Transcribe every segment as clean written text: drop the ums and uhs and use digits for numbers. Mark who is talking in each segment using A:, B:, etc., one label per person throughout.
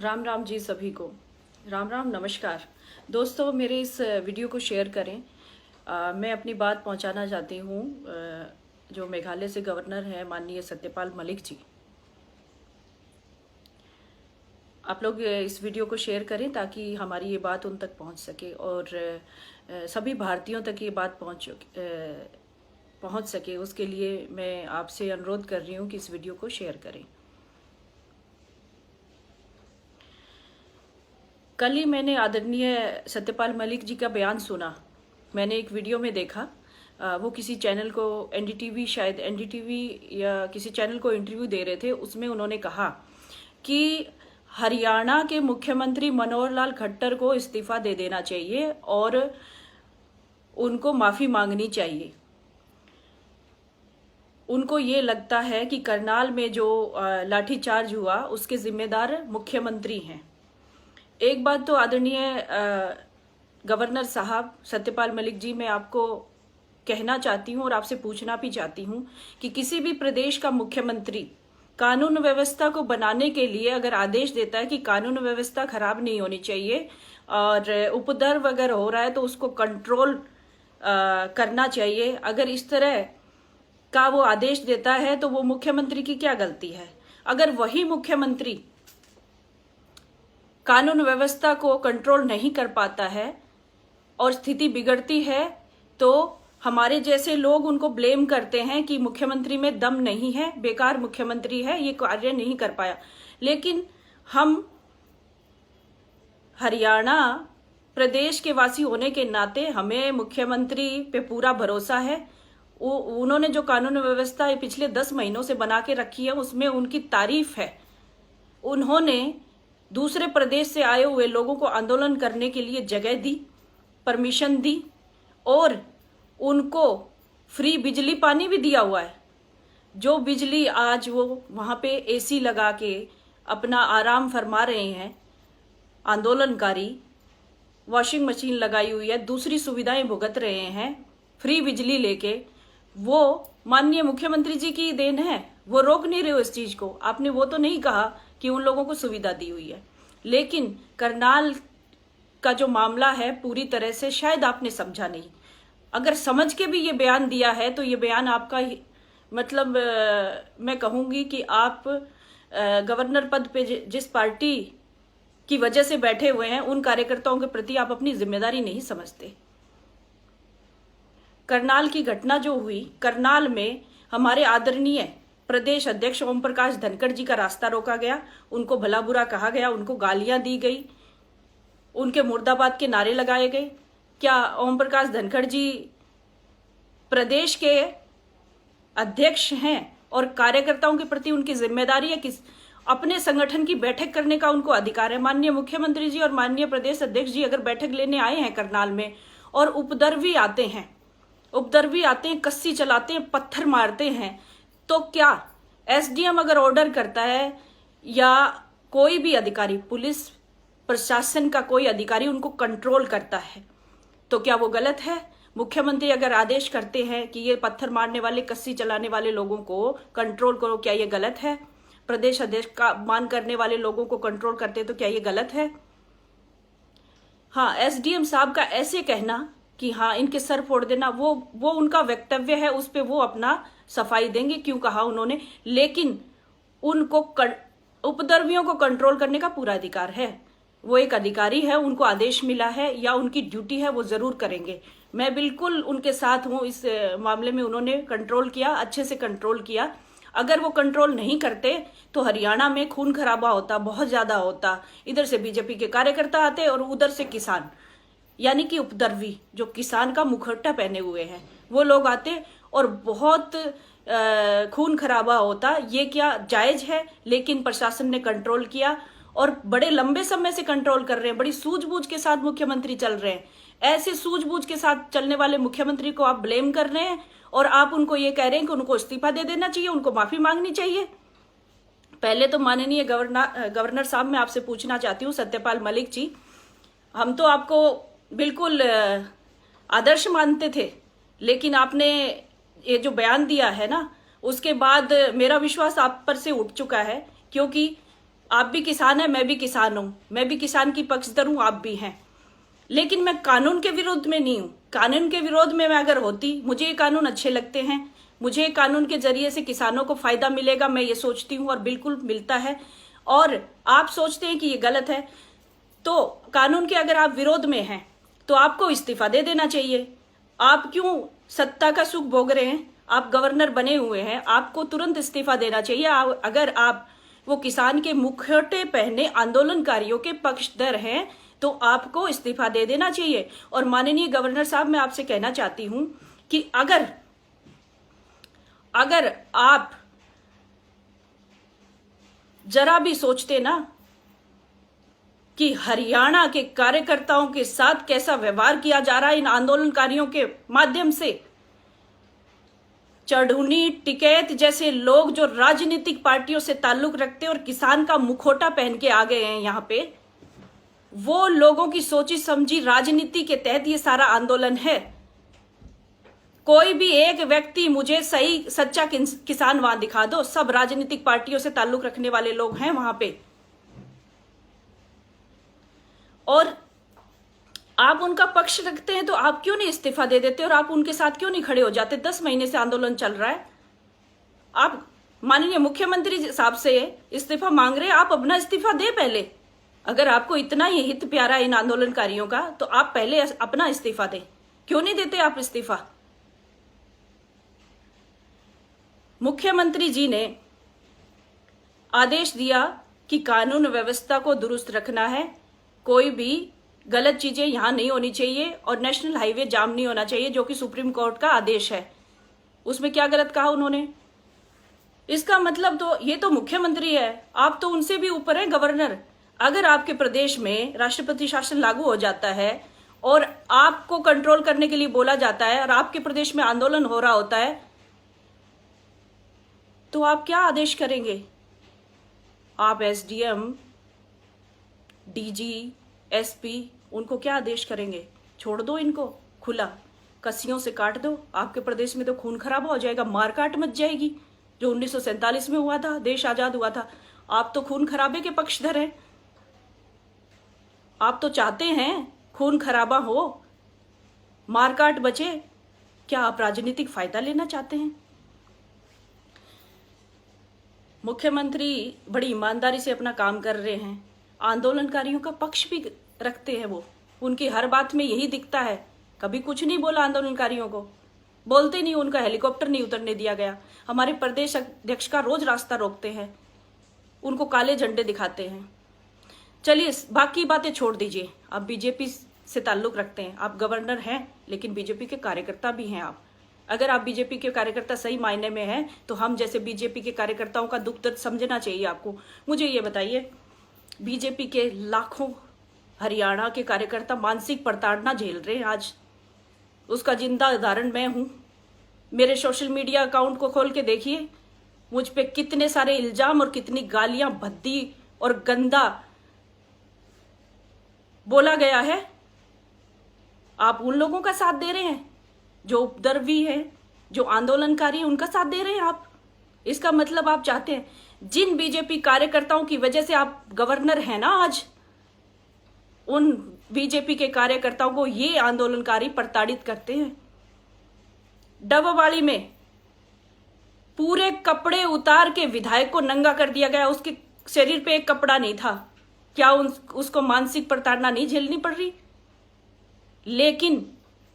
A: राम राम जी सभी को। राम राम नमस्कार दोस्तों, मेरे इस वीडियो को शेयर करें। मैं अपनी बात पहुंचाना चाहती हूं जो मेघालय से गवर्नर हैं माननीय सत्यपाल मलिक जी। आप लोग इस वीडियो को शेयर करें ताकि हमारी ये बात उन तक पहुंच सके और सभी भारतीयों तक ये बात पहुंच सके। उसके लिए मैं आपसे अनुरोध कर रही हूं कि इस वीडियो को शेयर करें। कल ही मैंने आदरणीय सत्यपाल मलिक जी का बयान सुना। मैंने एक वीडियो में देखा, वो किसी चैनल को एनडीटीवी, शायद एनडीटीवी या किसी चैनल को इंटरव्यू दे रहे थे। उसमें उन्होंने कहा कि हरियाणा के मुख्यमंत्री मनोहर लाल खट्टर को इस्तीफा दे देना चाहिए और उनको माफी मांगनी चाहिए। उनको ये लगता है कि करनाल में जो लाठीचार्ज हुआ उसके जिम्मेदार मुख्यमंत्री हैं। एक बात तो आदरणीय गवर्नर साहब सत्यपाल मलिक जी, मैं आपको कहना चाहती हूं और आपसे पूछना भी चाहती हूं कि किसी भी प्रदेश का मुख्यमंत्री कानून व्यवस्था को बनाने के लिए अगर आदेश देता है कि कानून व्यवस्था खराब नहीं होनी चाहिए और उपद्रव अगर हो रहा है तो उसको कंट्रोल करना चाहिए, अगर इस तरह का वो आदेश देता है तो वो मुख्यमंत्री की क्या गलती है? अगर वही मुख्यमंत्री कानून व्यवस्था को कंट्रोल नहीं कर पाता है और स्थिति बिगड़ती है तो हमारे जैसे लोग उनको ब्लेम करते हैं कि मुख्यमंत्री में दम नहीं है, बेकार मुख्यमंत्री है, ये कार्य नहीं कर पाया। लेकिन हम हरियाणा प्रदेश के वासी होने के नाते हमें मुख्यमंत्री पे पूरा भरोसा है। उन्होंने जो कानून व्यवस्था पिछले 10 महीनों से बना के रखी है उसमें उनकी तारीफ है। उन्होंने दूसरे प्रदेश से आए हुए लोगों को आंदोलन करने के लिए जगह दी, परमिशन दी और उनको फ्री बिजली पानी भी दिया हुआ है। जो बिजली आज वो वहां पे एसी लगा के अपना आराम फरमा रहे हैं, आंदोलनकारी वॉशिंग मशीन लगाई हुई है, दूसरी सुविधाएं भुगत रहे हैं फ्री बिजली लेके, वो माननीय मुख्यमंत्री जी की देन है। वो रोक नहीं रहे हो इस चीज को। आपने वो तो नहीं कहा कि उन लोगों को सुविधा दी हुई है, लेकिन करनाल का जो मामला है पूरी तरह से शायद आपने समझा नहीं। अगर समझ के भी ये बयान दिया है तो ये बयान आपका मतलब मैं कहूंगी कि आप गवर्नर पद पे जिस पार्टी की वजह से बैठे हुए हैं उन कार्यकर्ताओं के प्रति आप अपनी जिम्मेदारी नहीं समझते। करनाल की घटना जो हुई, करनाल में हमारे आदरणीय प्रदेश अध्यक्ष ओम प्रकाश धनखड़ जी का रास्ता रोका गया, उनको भला बुरा कहा गया, उनको गालियां दी गई, उनके मुर्दाबाद के नारे लगाए गए। क्या ओम प्रकाश धनखड़ जी प्रदेश के अध्यक्ष हैं और कार्यकर्ताओं के प्रति उनकी जिम्मेदारी है? किस अपने संगठन की बैठक करने का उनको अधिकार है। माननीय मुख्यमंत्री जी और माननीय प्रदेश अध्यक्ष जी अगर बैठक लेने आए हैं करनाल में और उपद्रवी आते हैं, कस्सी चलाते हैं, पत्थर मारते हैं, तो क्या एसडीएम अगर ऑर्डर करता है या कोई भी अधिकारी, पुलिस प्रशासन का कोई अधिकारी उनको कंट्रोल करता है तो क्या वो गलत है? मुख्यमंत्री अगर आदेश करते हैं कि ये पत्थर मारने वाले, कस्सी चलाने वाले लोगों को कंट्रोल करो, क्या ये गलत है? प्रदेश अध्यक्ष का मान करने वाले लोगों को कंट्रोल करते तो क्या ये गलत है? हाँ, एसडीएम साहब का ऐसे कहना कि हाँ इनके सर फोड़ देना, वो उनका वक्तव्य है, उस पे वो अपना सफाई देंगे क्यों कहा उन्होंने, लेकिन उनको उपद्रवियों को कंट्रोल करने का पूरा अधिकार है। वो एक अधिकारी है, उनको आदेश मिला है या उनकी ड्यूटी है, वो जरूर करेंगे। मैं बिल्कुल उनके साथ हूं इस मामले में। उन्होंने कंट्रोल किया, अच्छे से कंट्रोल किया। अगर वो कंट्रोल नहीं करते तो हरियाणा में खून खराबा होता, बहुत ज्यादा होता। इधर से बीजेपी के कार्यकर्ता आते और उधर से किसान, यानी कि उपद्रवी जो किसान का मुखौटा पहने हुए हैं, वो लोग आते और बहुत खून खराबा होता। ये क्या जायज है? लेकिन प्रशासन ने कंट्रोल किया और बड़े लंबे समय से कंट्रोल कर रहे हैं। बड़ी सूझबूझ के साथ मुख्यमंत्री चल रहे हैं। ऐसे सूझबूझ के साथ चलने वाले मुख्यमंत्री को आप ब्लेम कर रहे हैं और आप उनको ये कह रहे हैं कि उनको इस्तीफा दे देना चाहिए, उनको माफी मांगनी चाहिए। पहले तो माननीय गवर्नर साहब, मैं आपसे पूछना चाहती हूँ, सत्यपाल मलिक जी, हम तो आपको बिल्कुल आदर्श मानते थे, लेकिन आपने ये जो बयान दिया है ना, उसके बाद मेरा विश्वास आप पर से उठ चुका है, क्योंकि आप भी किसान हैं, मैं भी किसान हूं, मैं भी किसान की पक्षधर हूं, आप भी हैं। लेकिन मैं कानून के विरोध में नहीं हूं। कानून के विरोध में मैं अगर होती, मुझे ये कानून अच्छे लगते हैं, मुझे कानून के जरिए से किसानों को फायदा मिलेगा, मैं ये सोचती हूं और बिल्कुल मिलता है। और आप सोचते हैं कि ये गलत है, तो कानून के अगर आप विरोध में हैं तो आपको इस्तीफा दे देना चाहिए। आप क्यों सत्ता का सुख भोग रहे हैं? आप गवर्नर बने हुए हैं, आपको तुरंत इस्तीफा देना चाहिए। अगर आप वो किसान के मुखौटे पहने आंदोलनकारियों के पक्षधर हैं तो आपको इस्तीफा दे देना चाहिए। और माननीय गवर्नर साहब, मैं आपसे कहना चाहती हूं कि अगर आप जरा भी सोचते ना कि हरियाणा के कार्यकर्ताओं के साथ कैसा व्यवहार किया जा रहा है इन आंदोलनकारियों के माध्यम से, चढ़ूनी टिकैत जैसे लोग जो राजनीतिक पार्टियों से ताल्लुक रखते हैं और किसान का मुखौटा पहन के आ गए हैं यहां पे, वो लोगों की सोची समझी राजनीति के तहत ये सारा आंदोलन है। कोई भी एक व्यक्ति मुझे सही सच्चा किसान वहां दिखा दो, सब राजनीतिक पार्टियों से ताल्लुक रखने वाले लोग हैं वहां पे। और आप उनका पक्ष रखते हैं तो आप क्यों नहीं इस्तीफा दे देते और आप उनके साथ क्यों नहीं खड़े हो जाते? 10 महीने से आंदोलन चल रहा है, आप माननीय मुख्यमंत्री साहब से इस्तीफा मांग रहे हैं, आप अपना इस्तीफा दे पहले। अगर आपको इतना ही हित प्यारा इन आंदोलनकारियों का तो आप पहले अपना इस्तीफा दें। क्यों नहीं देते आप इस्तीफा? मुख्यमंत्री जी ने आदेश दिया कि कानून व्यवस्था को दुरुस्त रखना है, कोई भी गलत चीजें यहां नहीं होनी चाहिए और नेशनल हाईवे जाम नहीं होना चाहिए, जो कि सुप्रीम कोर्ट का आदेश है। उसमें क्या गलत कहा उन्होंने? इसका मतलब तो ये तो मुख्यमंत्री है, आप तो उनसे भी ऊपर हैं, गवर्नर। अगर आपके प्रदेश में राष्ट्रपति शासन लागू हो जाता है और आपको कंट्रोल करने के लिए बोला जाता है और आपके प्रदेश में आंदोलन हो रहा होता है, तो आप क्या आदेश करेंगे? आप एसडीएम, डीजी, एसपी, उनको क्या आदेश करेंगे? छोड़ दो इनको खुला, कस्सियों से काट दो। आपके प्रदेश में तो खून खराबा हो जाएगा, मारकाट मच जाएगी, जो 1947 में हुआ था, देश आजाद हुआ था। आप तो खून खराबे के पक्षधर हैं, आप तो चाहते हैं खून खराबा हो, मारकाट बचे। क्या आप राजनीतिक फायदा लेना चाहते हैं? मुख्यमंत्री बड़ी ईमानदारी से अपना काम कर रहे हैं, आंदोलनकारियों का पक्ष भी रखते हैं। वो उनकी हर बात में यही दिखता है, कभी कुछ नहीं बोला आंदोलनकारियों को, बोलते नहीं, उनका हेलीकॉप्टर नहीं उतरने दिया गया। हमारे प्रदेश अध्यक्ष का रोज रास्ता रोकते हैं, उनको काले झंडे दिखाते हैं। चलिए बाकी बातें छोड़ दीजिए, आप बीजेपी से ताल्लुक रखते हैं, आप गवर्नर हैं लेकिन बीजेपी के कार्यकर्ता भी हैं आप। अगर आप बीजेपी के कार्यकर्ता सही मायने में हैं तो हम जैसे बीजेपी के कार्यकर्ताओं का दुख दर्द समझना चाहिए आपको। मुझे ये बताइए, बीजेपी के लाखों हरियाणा के कार्यकर्ता मानसिक प्रताड़ना झेल रहे हैं आज, उसका जिंदा उदाहरण मैं हूं। मेरे सोशल मीडिया अकाउंट को खोल के देखिए, मुझ पे कितने सारे इल्जाम और कितनी गालियां, भद्दी और गंदा बोला गया है। आप उन लोगों का साथ दे रहे हैं जो उपद्रवी हैं, जो आंदोलनकारी हैं, उनका साथ दे रहे हैं आप। इसका मतलब आप चाहते हैं जिन बीजेपी कार्यकर्ताओं की वजह से आप गवर्नर हैं ना आज, उन बीजेपी के कार्यकर्ताओं को ये आंदोलनकारी प्रताड़ित करते हैं। डबवाली में पूरे कपड़े उतार के विधायक को नंगा कर दिया गया, उसके शरीर पे एक कपड़ा नहीं था। क्या उसको मानसिक प्रताड़ना नहीं झेलनी पड़ रही? लेकिन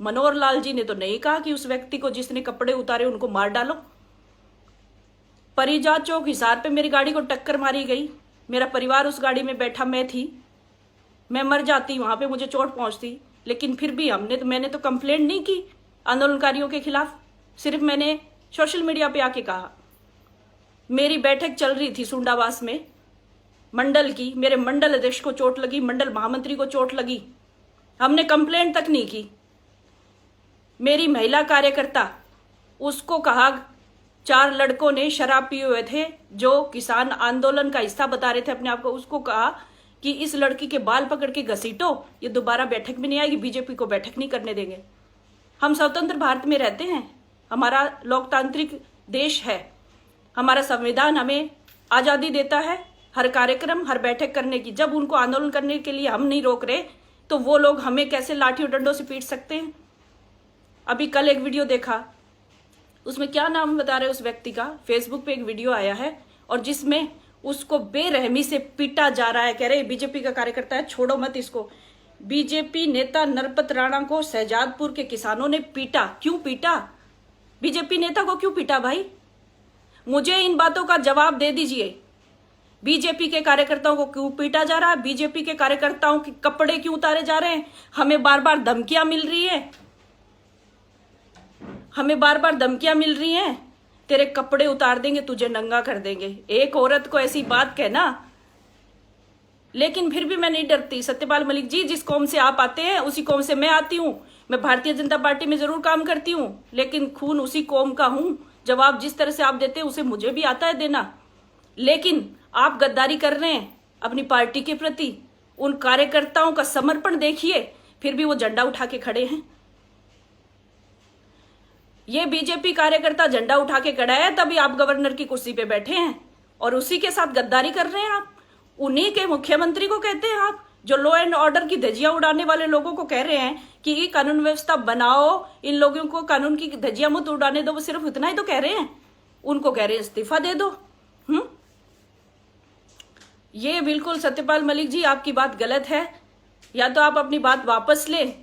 A: मनोहर लाल जी ने तो नहीं कहा कि उस व्यक्ति को जिसने कपड़े उतारे उनको मार डालो। परिजा चौक हिसार पे मेरी गाड़ी को टक्कर मारी गई, मेरा परिवार उस गाड़ी में बैठा, मैं थी, मैं मर जाती वहां पे, मुझे चोट पहुंचती, लेकिन फिर भी मैंने तो कंप्लेंट नहीं की आंदोलनकारियों के खिलाफ, सिर्फ मैंने सोशल मीडिया पे आके कहा। मेरी बैठक चल रही थी सुंडावास में मंडल की, मेरे मंडल अध्यक्ष को चोट लगी, मंडल महामंत्री को चोट लगी, हमने कंप्लेंट तक नहीं की। मेरी महिला कार्यकर्ता, उसको कहा 4 लड़कों ने शराब पिए हुए थे जो किसान आंदोलन का हिस्सा बता रहे थे अपने आप को, उसको कहा कि इस लड़की के बाल पकड़ के घसीटो, ये दोबारा बैठक में नहीं आएगी, बीजेपी को बैठक नहीं करने देंगे। हम स्वतंत्र भारत में रहते हैं, हमारा लोकतांत्रिक देश है, हमारा संविधान हमें आजादी देता है हर कार्यक्रम, हर बैठक करने की। जब उनको आंदोलन करने के लिए हम नहीं रोक रहे तो वो लोग हमें कैसे लाठी और डंडों से पीट सकते हैं? अभी कल एक वीडियो देखा, उसमें क्या नाम बता रहे उस व्यक्ति का, फेसबुक पे एक वीडियो आया है और जिसमें उसको बेरहमी से पीटा जा रहा है। कह रहे बीजेपी का कार्यकर्ता है, छोड़ो मत इसको। बीजेपी नेता नरपत राणा को शहजादपुर के किसानों ने पीटा। क्यों पीटा? बीजेपी नेता को क्यों पीटा भाई? मुझे इन बातों का जवाब दे दीजिए। बीजेपी के कार्यकर्ताओं को क्यों पीटा जा रहा है? बीजेपी के कार्यकर्ताओं के कपड़े क्यों उतारे जा रहे हैं? हमें बार बार धमकियां मिल रही है, हमें बार बार धमकियां मिल रही हैं, तेरे कपड़े उतार देंगे, तुझे नंगा कर देंगे। एक औरत को ऐसी बात कहना, लेकिन फिर भी मैं नहीं डरती। सत्यपाल मलिक जी, जिस कौम से आप आते हैं उसी कौम से मैं आती हूं। मैं भारतीय जनता पार्टी में जरूर काम करती हूं, लेकिन खून उसी कौम का हूं। जवाब जिस तरह से आप देते हैं उसे मुझे भी आता है देना। लेकिन आप गद्दारी कर रहे हैं अपनी पार्टी के प्रति। उन कार्यकर्ताओं का समर्पण देखिए, फिर भी वो झंडा उठा के खड़े हैं। ये बीजेपी कार्यकर्ता झंडा उठा के खड़ा है, तभी आप गवर्नर की कुर्सी पे बैठे हैं और उसी के साथ गद्दारी कर रहे हैं आप। उन्हीं के मुख्यमंत्री को कहते हैं आप, जो लॉ एंड ऑर्डर की धज्जियां उड़ाने वाले लोगों को कह रहे हैं कि कानून व्यवस्था बनाओ, इन लोगों को कानून की धज्जियां मत उड़ाने दो। वो सिर्फ इतना ही तो कह रहे हैं, उनको कह रहे हैं इस्तीफा दे दो। ये बिल्कुल सत्यपाल मलिक जी, आपकी बात गलत है। या तो आप अपनी बात वापस लें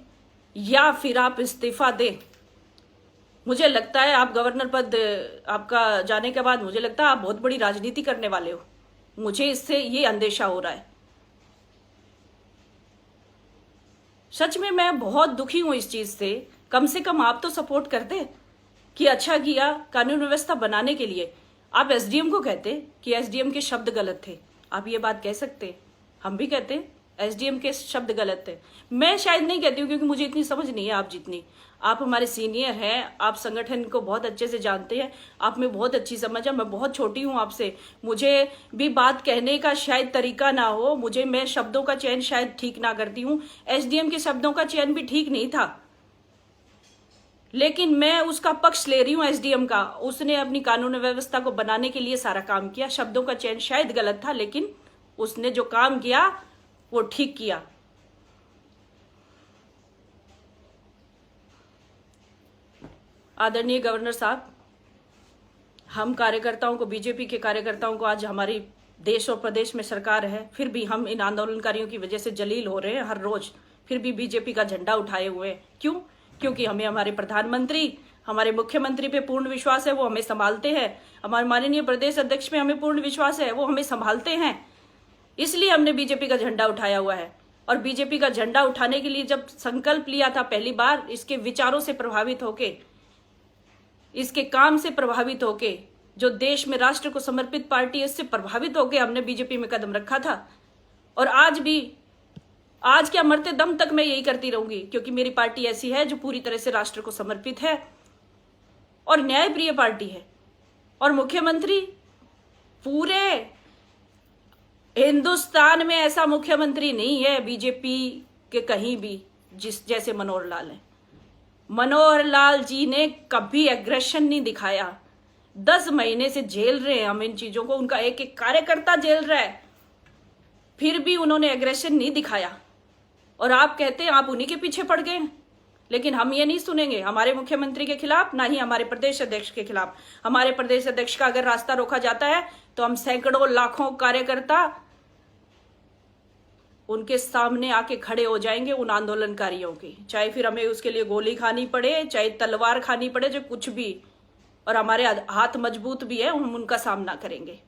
A: या फिर आप इस्तीफा दें। मुझे लगता है आप गवर्नर पद आपका जाने के बाद मुझे लगता है आप बहुत बड़ी राजनीति करने वाले हो। मुझे इससे ये अंदेशा हो रहा है। सच में मैं बहुत दुखी हूं इस चीज से। कम से कम आप तो सपोर्ट करते कि अच्छा किया कानून व्यवस्था बनाने के लिए। आप एसडीएम को कहते कि एसडीएम के शब्द गलत थे, आप ये बात कह सकते। हम भी कहते एसडीएम के शब्द गलत थे। मैं शायद नहीं कहती हूँ क्योंकि मुझे इतनी समझ नहीं है आप जितनी। आप हमारे सीनियर हैं, आप संगठन को बहुत अच्छे से जानते हैं, आप में बहुत अच्छी समझ है। मैं बहुत छोटी हूँ आपसे, मुझे भी बात कहने का शायद तरीका ना हो, मैं शब्दों का चयन शायद ठीक ना करती हूँ। एसडीएम के शब्दों का चयन भी ठीक नहीं था, लेकिन मैं उसका पक्ष ले रही हूँ एसडीएम का। उसने अपनी कानून व्यवस्था को बनाने के लिए सारा काम किया। शब्दों का चयन शायद गलत था, लेकिन उसने जो काम किया वो ठीक किया। आदरणीय गवर्नर साहब, हम कार्यकर्ताओं को, बीजेपी के कार्यकर्ताओं को, आज हमारी देश और प्रदेश में सरकार है, फिर भी हम इन आंदोलनकारियों की वजह से जलील हो रहे हैं हर रोज। फिर भी बीजेपी का झंडा उठाए हुए हैं। क्यों? क्योंकि हमें हमारे प्रधानमंत्री, हमारे मुख्यमंत्री पे पूर्ण विश्वास है, वो हमें संभालते हैं। हमारे माननीय प्रदेश अध्यक्ष पे हमें पूर्ण विश्वास है, वो हमें संभालते हैं। इसलिए हमने बीजेपी का झंडा उठाया हुआ है। और बीजेपी का झंडा उठाने के लिए जब संकल्प लिया था पहली बार, इसके विचारों से प्रभावित होके, इसके काम से प्रभावित होके, जो देश में राष्ट्र को समर्पित पार्टी है, इससे प्रभावित होके हमने बीजेपी में कदम रखा था। और आज भी, आज क्या, मरते दम तक मैं यही करती रहूंगी, क्योंकि मेरी पार्टी ऐसी है जो पूरी तरह से राष्ट्र को समर्पित है और न्यायप्रिय पार्टी है। और मुख्यमंत्री, पूरे हिंदुस्तान में ऐसा मुख्यमंत्री नहीं है बीजेपी के कहीं भी जैसे मनोहर लाल है। मनोहर लाल जी ने कभी एग्रेशन नहीं दिखाया। 10 महीने से झेल रहे हैं हम इन चीजों को, उनका एक एक कार्यकर्ता झेल रहा है, फिर भी उन्होंने एग्रेशन नहीं दिखाया। और आप कहते हैं आप उन्हीं के पीछे पड़ गए। लेकिन हम ये नहीं सुनेंगे हमारे मुख्यमंत्री के खिलाफ, ना ही हमारे प्रदेश अध्यक्ष के खिलाफ। हमारे प्रदेश अध्यक्ष का अगर रास्ता रोका जाता है तो हम सैकड़ों लाखों कार्यकर्ता उनके सामने आके खड़े हो जाएंगे, उन आंदोलनकारियों की। चाहे फिर हमें उसके लिए गोली खानी पड़े, चाहे तलवार खानी पड़े, जो कुछ भी। और हमारे हाथ मजबूत भी है, हम उनका सामना करेंगे।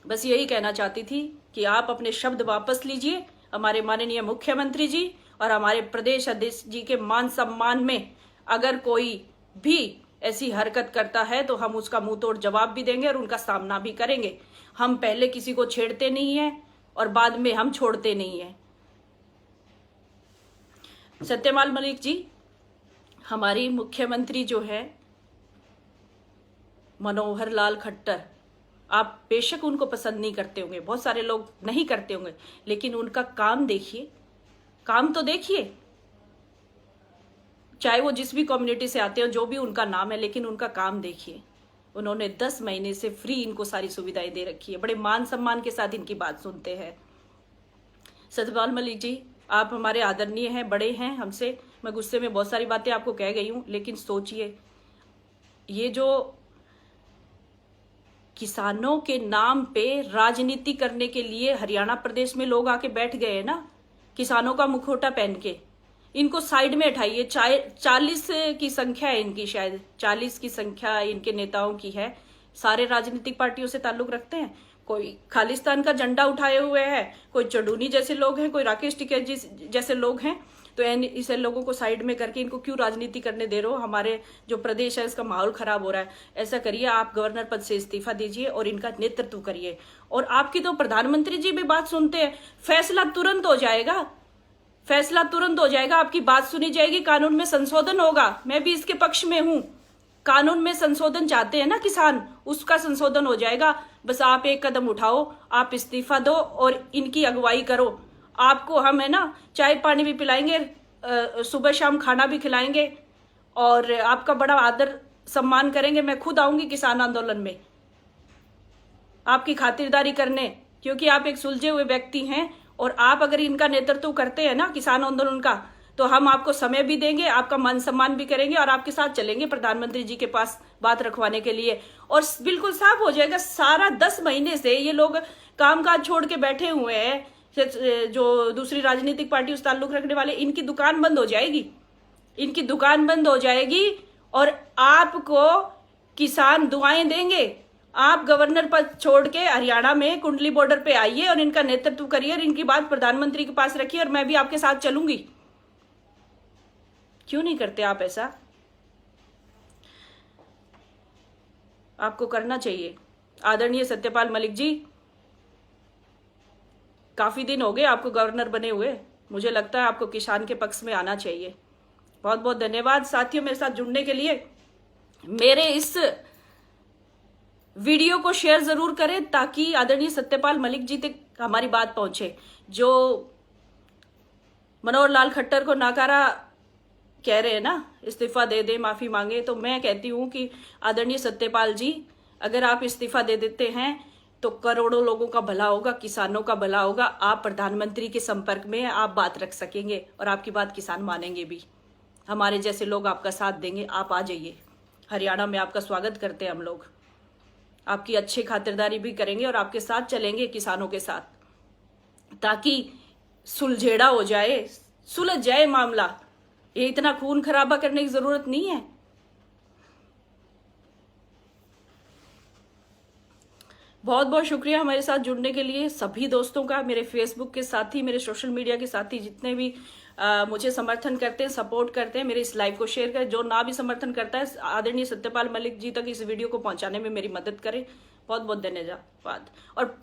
A: बस यही कहना चाहती थी कि आप अपने शब्द वापस लीजिए। हमारे माननीय मुख्यमंत्री जी और हमारे प्रदेश अध्यक्ष जी के मान सम्मान में अगर कोई भी ऐसी हरकत करता है तो हम उसका मुंह तोड़ जवाब भी देंगे और उनका सामना भी करेंगे। हम पहले किसी को छेड़ते नहीं है और बाद में हम छोड़ते नहीं है। सत्यपाल मलिक जी, हमारी मुख्यमंत्री जो है मनोहर लाल खट्टर, आप बेशक उनको पसंद नहीं करते होंगे, बहुत सारे लोग नहीं करते होंगे, लेकिन उनका काम देखिए, काम तो देखिए। चाहे वो जिस भी कम्युनिटी से आते हो, जो भी उनका नाम है, लेकिन उनका काम देखिए। उन्होंने 10 महीने से फ्री इनको सारी सुविधाएं दे रखी है। बड़े मान सम्मान के साथ इनकी बात सुनते हैं। सत्यपाल मलिक जी, आप हमारे आदरणीय हैं, बड़े हैं हमसे। मैं गुस्से में बहुत सारी बातें आपको कह गई हूं, लेकिन सोचिए, ये जो किसानों के नाम पे राजनीति करने के लिए हरियाणा प्रदेश में लोग आके बैठ गए हैं ना, किसानों का मुखौटा पहन के, इनको साइड में हटाइए। 40 की संख्या है इनकी, शायद 40 की संख्या इनके नेताओं की है। सारे राजनीतिक पार्टियों से ताल्लुक रखते हैं। कोई खालिस्तान का झंडा उठाए हुए है, कोई चडूनी जैसे लोग हैं, कोई राकेश टिकैत जी जैसे लोग हैं। तो इसे लोगों को साइड में करके इनको क्यों राजनीति करने दे रहे हो? हमारे जो प्रदेश है इसका माहौल खराब हो रहा है। ऐसा करिए, आप गवर्नर पद से इस्तीफा दीजिए और इनका नेतृत्व करिए। और आपकी तो प्रधानमंत्री जी भी बात सुनते हैं। फैसला तुरंत हो जाएगा, फैसला तुरंत हो जाएगा, आपकी बात सुनी जाएगी, कानून में संशोधन होगा। मैं भी इसके पक्ष में हूं। कानून में संशोधन चाहते हैं ना किसान, उसका संशोधन हो जाएगा। बस आप एक कदम उठाओ, आप इस्तीफा दो और इनकी अगुवाई करो। आपको हम है ना चाय पानी भी पिलाएंगे, सुबह शाम खाना भी खिलाएंगे और आपका बड़ा आदर सम्मान करेंगे। मैं खुद आऊंगी किसान आंदोलन में आपकी खातिरदारी करने, क्योंकि आप एक सुलझे हुए व्यक्ति हैं। और आप अगर इनका नेतृत्व करते हैं ना किसान आंदोलन का, तो हम आपको समय भी देंगे, आपका मान सम्मान भी करेंगे और आपके साथ चलेंगे प्रधानमंत्री जी के पास बात रखवाने के लिए। और बिल्कुल साफ हो जाएगा, सारा 10 महीने से ये लोग कामकाज छोड़ के बैठे हुए हैं। जो दूसरी राजनीतिक पार्टी उस ताल्लुक रखने वाले, इनकी दुकान बंद हो जाएगी, इनकी दुकान बंद हो जाएगी और आपको किसान दुआएं देंगे। आप गवर्नर पद छोड़ के हरियाणा में कुंडली बॉर्डर पे आइए और इनका नेतृत्व करिए और इनकी बात प्रधानमंत्री के पास रखिए और मैं भी आपके साथ चलूंगी। क्यों नहीं करते आप ऐसा? आपको करना चाहिए। आदरणीय सत्यपाल मलिक जी, काफी दिन हो गए आपको गवर्नर बने हुए, मुझे लगता है आपको किसान के पक्ष में आना चाहिए। बहुत बहुत धन्यवाद साथियों मेरे साथ जुड़ने के लिए। मेरे इस वीडियो को शेयर जरूर करें ताकि आदरणीय सत्यपाल मलिक जी तक हमारी बात पहुंचे। जो मनोहर लाल खट्टर को नाकारा कह रहे हैं ना, इस्तीफा दे दे, माफी मांगे, तो मैं कहती हूं कि आदरणीय सत्यपाल जी, अगर आप इस्तीफा दे देते हैं तो करोड़ों लोगों का भला होगा, किसानों का भला होगा। आप प्रधानमंत्री के संपर्क में आप बात रख सकेंगे और आपकी बात किसान मानेंगे भी। हमारे जैसे लोग आपका साथ देंगे। आप आ जाइए, हरियाणा में आपका स्वागत करते हैं हम लोग। आपकी अच्छी खातिरदारी भी करेंगे और आपके साथ चलेंगे किसानों के साथ, ताकि सुलझेड़ा हो जाए, सुलझ जाए मामला। ये इतना खून खराबा करने की जरूरत नहीं है। बहुत बहुत शुक्रिया हमारे साथ जुड़ने के लिए सभी दोस्तों का, मेरे फेसबुक के साथी, मेरे सोशल मीडिया के साथी, जितने भी मुझे समर्थन करते हैं, सपोर्ट करते हैं, मेरे इस लाइव को शेयर करें। जो ना भी समर्थन करता है, आदरणीय सत्यपाल मलिक जी तक इस वीडियो को पहुंचाने में मेरी मदद करें। बहुत बहुत धन्यवाद। और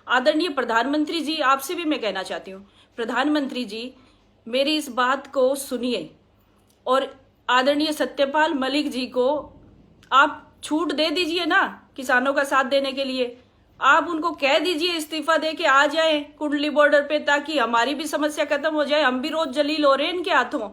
A: आदरणीय प्रधानमंत्री जी, आपसे भी मैं कहना चाहती हूँ, प्रधानमंत्री जी मेरी इस बात को सुनिए और आदरणीय सत्यपाल मलिक जी को आप छूट दे दीजिए ना किसानों का साथ देने के लिए। आप उनको कह दीजिए इस्तीफा दे के आ जाएं कुंडली बॉर्डर पे, ताकि हमारी भी समस्या खत्म हो जाए। हम भी रोज जलील हो रहे हैं इनके हाथों,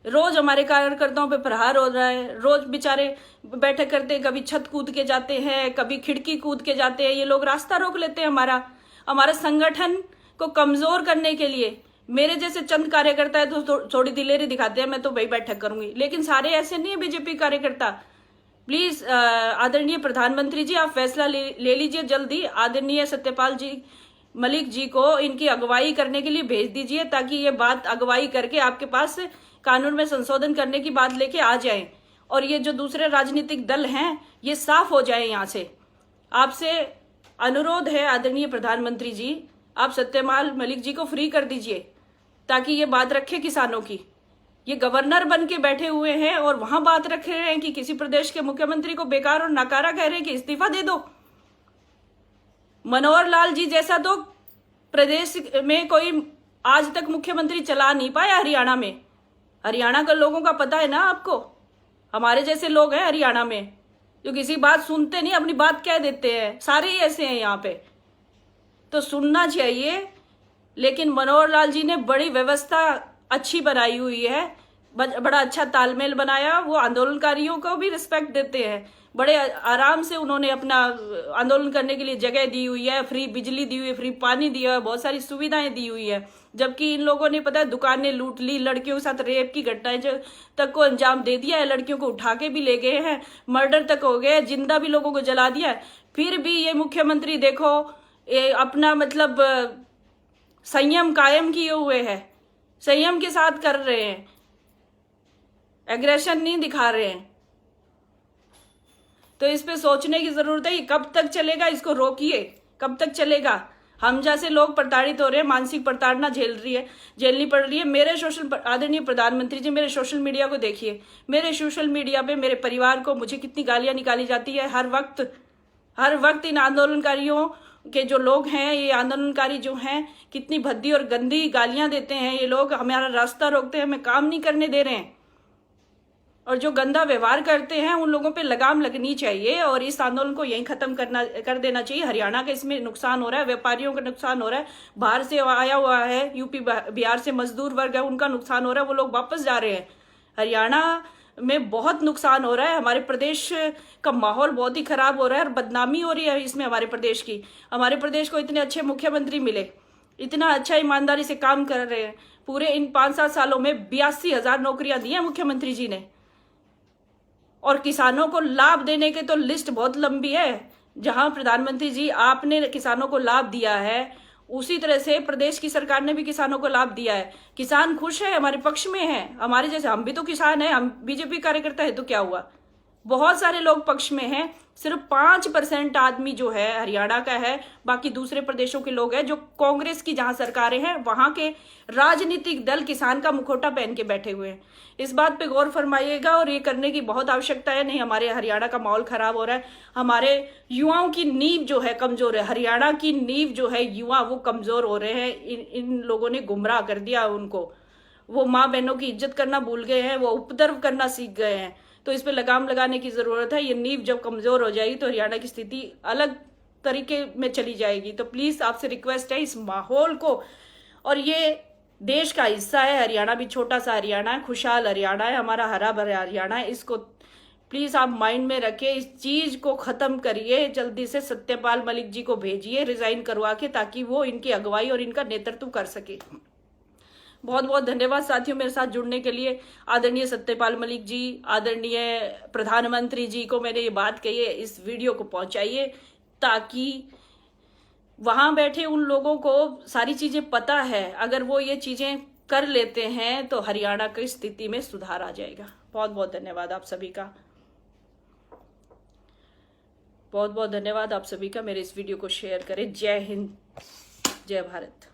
A: रोज हमारे कार्यकर्ताओं पे प्रहार हो रहा है। रोज बेचारे बैठक करते, कभी छत कूद के जाते हैं, कभी खिड़की कूद के जाते हैं। ये लोग रास्ता रोक लेते हैं हमारा संगठन को कमजोर करने के लिए। मेरे जैसे चंद कार्यकर्ता है तो थोड़ी दिलेरी दिखाते हैं, मैं तो वही बैठक करूंगी, लेकिन सारे ऐसे नहीं है बीजेपी कार्यकर्ता। प्लीज आदरणीय प्रधानमंत्री जी, आप फैसला ले लीजिए जल्दी। आदरणीय सत्यपाल जी मलिक जी को इनकी अगुवाई करने के लिए भेज दीजिए, ताकि ये बात अगुवाई करके आपके पास कानून में संशोधन करने की बात लेके आ जाएं और ये जो दूसरे राजनीतिक दल हैं ये साफ हो जाए यहाँ से। आपसे अनुरोध है आदरणीय प्रधानमंत्री जी, आप सत्यपाल मलिक जी को फ्री कर दीजिए ताकि ये बात रखे किसानों की। ये गवर्नर बन के बैठे हुए हैं और वहां बात रख रहे हैं कि किसी प्रदेश के मुख्यमंत्री को बेकार और नकारा कह रहे हैं कि इस्तीफा दे दो। मनोहर लाल जी जैसा तो प्रदेश में कोई आज तक मुख्यमंत्री चला नहीं पाया हरियाणा में। हरियाणा के लोगों का पता है ना आपको, हमारे जैसे लोग हैं हरियाणा में जो किसी बात सुनते नहीं, अपनी बात कह देते हैं। सारे ही ऐसे हैं यहाँ पे, तो सुनना चाहिए। लेकिन मनोहर लाल जी ने बड़ी व्यवस्था अच्छी बनाई हुई है। बड़ा अच्छा तालमेल बनाया। वो आंदोलनकारियों को भी रिस्पेक्ट देते हैं, बड़े आराम से उन्होंने अपना आंदोलन करने के लिए जगह दी हुई है, फ्री बिजली दी हुई है, फ्री पानी दिया है, बहुत सारी सुविधाएं दी हुई है। जबकि इन लोगों ने पता है दुकानें लूट ली, लड़कियों के साथ रेप की घटनाएं तक को अंजाम दे दिया है, लड़कियों को उठा के भी ले गए हैं, मर्डर तक हो गए, जिंदा भी लोगों को जला दिया है। फिर भी ये मुख्यमंत्री देखो ये अपना मतलब संयम कायम किए हुए है, संयम के साथ कर रहे हैं, एग्रेशन नहीं दिखा रहे हैं। तो इस पे सोचने की जरूरत है कि कब तक चलेगा, इसको रोकिए, कब तक चलेगा। हम जैसे लोग प्रताड़ित हो रहे हैं, मानसिक प्रताड़ना झेलनी पड़ रही है। मेरे आदरणीय प्रधानमंत्री जी, मेरे सोशल मीडिया को देखिए, मेरे सोशल मीडिया पे मेरे परिवार को मुझे कितनी गालियां निकाली जाती है हर वक्त इन आंदोलनकारियों के जो लोग हैं, ये आंदोलनकारी जो हैं, कितनी भद्दी और गंदी गालियां देते हैं ये लोग। हमारा रास्ता रोकते हैं, हमें काम नहीं करने दे रहे हैं, और जो गंदा व्यवहार करते हैं उन लोगों पे लगाम लगनी चाहिए और इस आंदोलन को यहीं खत्म कर देना चाहिए। हरियाणा का इसमें नुकसान हो रहा है, व्यापारियों का नुकसान हो रहा है, बाहर से आया हुआ है, यूपी बिहार से मजदूर वर्ग है, उनका नुकसान हो रहा है, वो लोग वापस जा रहे हैं। हरियाणा में बहुत नुकसान हो रहा है, हमारे प्रदेश का माहौल बहुत ही खराब हो रहा है और बदनामी हो रही है इसमें हमारे प्रदेश की। हमारे प्रदेश को इतने अच्छे मुख्यमंत्री मिले, इतना अच्छा ईमानदारी से काम कर रहे हैं। पूरे इन 5-7 सालों में 82,000 नौकरियां दी हैं मुख्यमंत्री जी ने, और किसानों को लाभ देने के तो लिस्ट बहुत लंबी है। जहां प्रधानमंत्री जी आपने किसानों को लाभ दिया है, उसी तरह से प्रदेश की सरकार ने भी किसानों को लाभ दिया है। किसान खुश है, हमारे पक्ष में है। हमारे जैसे हम भी तो किसान हैं, हम बीजेपी कार्यकर्ता है, तो क्या हुआ, बहुत सारे लोग पक्ष में हैं। सिर्फ 5% आदमी जो है हरियाणा का है, बाकी दूसरे प्रदेशों के लोग हैं जो कांग्रेस की जहां सरकारें हैं वहां के राजनीतिक दल किसान का मुखौटा पहन के बैठे हुए हैं। इस बात पे गौर फरमाइएगा और ये करने की बहुत आवश्यकता है। नहीं, हमारे हरियाणा का माहौल खराब हो रहा है, हमारे युवाओं की नींव जो है कमजोर है, हरियाणा की नींव जो है युवा वो कमजोर हो रहे हैं। इन लोगों ने गुमराह कर दिया उनको, वो माँ बहनों की इज्जत करना भूल गए हैं, वो उपद्रव करना सीख गए हैं। तो इस पे लगाम लगाने की जरूरत है। ये नींव जब कमजोर हो जाएगी तो हरियाणा की स्थिति अलग तरीके में चली जाएगी। तो प्लीज आपसे रिक्वेस्ट है इस माहौल को, और ये देश का हिस्सा है, हरियाणा भी छोटा सा हरियाणा है, खुशहाल हरियाणा है, हमारा हरा भरा हरियाणा है। इसको प्लीज आप माइंड में रखिए, इस चीज को खत्म करिए। जल्दी से सत्यपाल मलिक जी को भेजिए रिजाइन करवा के, ताकि वो इनकी अगुवाई और इनका नेतृत्व कर सके। बहुत बहुत धन्यवाद साथियों मेरे साथ जुड़ने के लिए। आदरणीय सत्यपाल मलिक जी, आदरणीय प्रधानमंत्री जी को मैंने ये बात कही है, इस वीडियो को पहुंचाइए ताकि वहां बैठे उन लोगों को सारी चीजें पता है। अगर वो ये चीजें कर लेते हैं तो हरियाणा की स्थिति में सुधार आ जाएगा। बहुत बहुत धन्यवाद आप सभी का, बहुत बहुत धन्यवाद आप सभी का। मेरे इस वीडियो को शेयर करें। जय हिंद, जय भारत।